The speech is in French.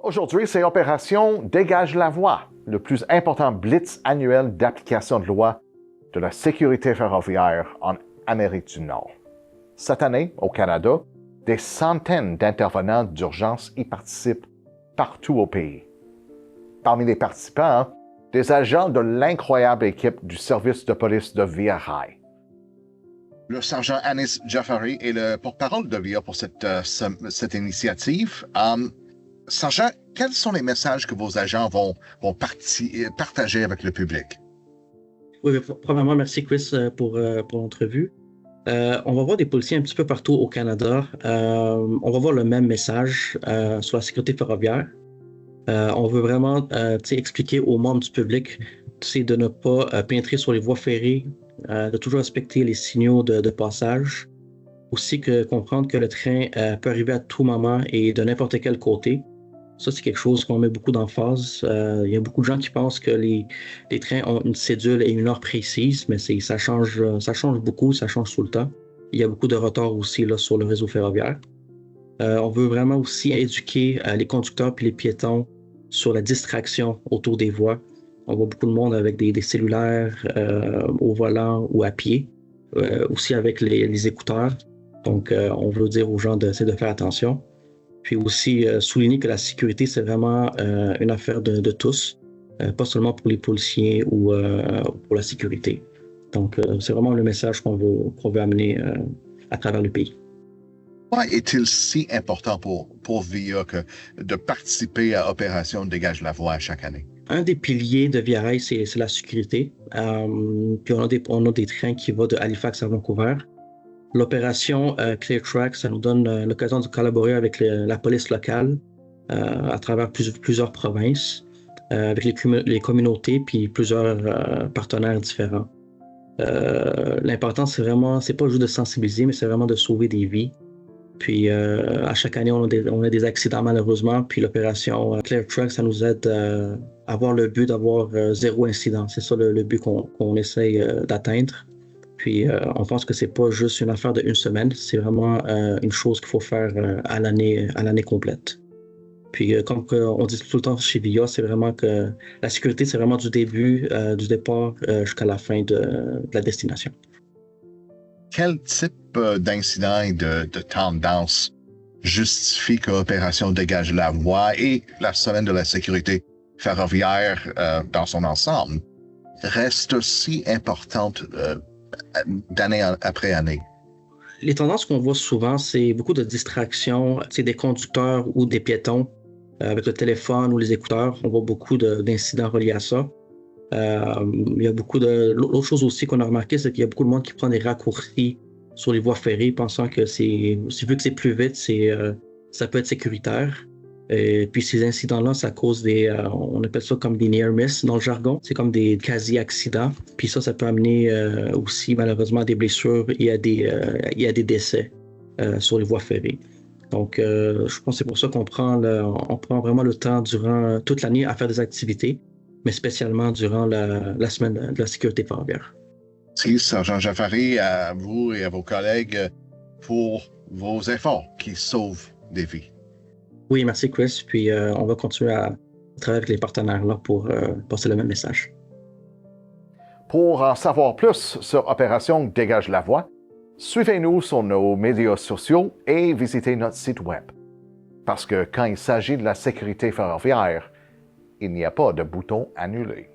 Aujourd'hui, c'est Opération Dégage la voie, le plus important blitz annuel d'application de loi de la sécurité ferroviaire en Amérique du Nord. Cette année, au Canada, des centaines d'intervenants d'urgence y participent partout au pays. Parmi les participants, des agents de l'incroyable équipe du service de police de Via Rail. Le sergent Anis Jafari est le porte-parole de Via pour cette initiative. Sergent, quels sont les messages que vos agents vont partager avec le public? Oui, premièrement, merci Chris pour l'entrevue. On va voir des policiers un petit peu partout au Canada. On va voir le même message sur la sécurité ferroviaire. On veut vraiment expliquer aux membres du public de ne pas pénétrer sur les voies ferrées, de toujours respecter les signaux de passage. Aussi comprendre que le train peut arriver à tout moment et de n'importe quel côté. Ça, c'est quelque chose qu'on met beaucoup d'emphase. Il y a beaucoup de gens qui pensent que les trains ont une cédule et une heure précise, mais ça change beaucoup, ça change tout le temps. Il y a beaucoup de retard aussi là, sur le réseau ferroviaire. On veut vraiment aussi éduquer les conducteurs et les piétons sur la distraction autour des voies. On voit beaucoup de monde avec des cellulaires au volant ou à pied, aussi avec les écouteurs. Donc, on veut dire aux gens d'essayer de faire attention. Puis aussi souligner que la sécurité, c'est vraiment une affaire de tous, pas seulement pour les policiers ou pour la sécurité. Donc, c'est vraiment le message qu'on veut amener à travers le pays. Pourquoi est-il si important pour VIA de participer à Opération Dégage la voie chaque année? Un des piliers de Via Rail, c'est la sécurité. Puis on a des trains qui vont de Halifax à Vancouver. L'opération Clear Track, ça nous donne l'occasion de collaborer avec la police locale à travers plusieurs provinces, avec les communautés puis plusieurs partenaires différents. L'important, c'est pas juste de sensibiliser, mais c'est vraiment de sauver des vies. Puis à chaque année, on a des accidents malheureusement, puis l'opération Clear Track, ça nous aide à avoir le but d'avoir zéro incident. C'est ça le but qu'on essaye d'atteindre. Puis on pense que c'est pas juste une affaire de une semaine, c'est vraiment une chose qu'il faut faire à l'année complète. Puis comme on dit tout le temps chez VIA, c'est vraiment que la sécurité, c'est vraiment du début, du départ jusqu'à la fin de la destination. Quel type d'incident et de tendance justifie que l'opération Dégage la voie et la semaine de la sécurité ferroviaire dans son ensemble reste si importante d'année après année? Les tendances qu'on voit souvent, c'est beaucoup de distractions, c'est des conducteurs ou des piétons avec le téléphone ou les écouteurs. On voit beaucoup d'incidents reliés à ça. Il y a l'autre chose aussi qu'on a remarqué, c'est qu'il y a beaucoup de monde qui prend des raccourcis sur les voies ferrées, pensant que vu que c'est plus vite, ça peut être sécuritaire. Et puis ces incidents-là, ça cause on appelle ça comme des near miss dans le jargon. C'est comme des quasi-accidents. Puis ça peut amener aussi malheureusement à des blessures et à des décès sur les voies ferrées. Donc, je pense que c'est pour ça qu'on prend vraiment le temps durant toute l'année à faire des activités, mais spécialement durant la semaine de la sécurité ferroviaire. Merci, Sergent Jafari, à vous et à vos collègues pour vos efforts qui sauvent des vies. Oui, merci Chris. Puis on va continuer à travailler avec les partenaires là pour passer le même message. Pour en savoir plus sur Opération Dégage la voie, suivez-nous sur nos médias sociaux et visitez notre site web. Parce que quand il s'agit de la sécurité ferroviaire, il n'y a pas de bouton annulé.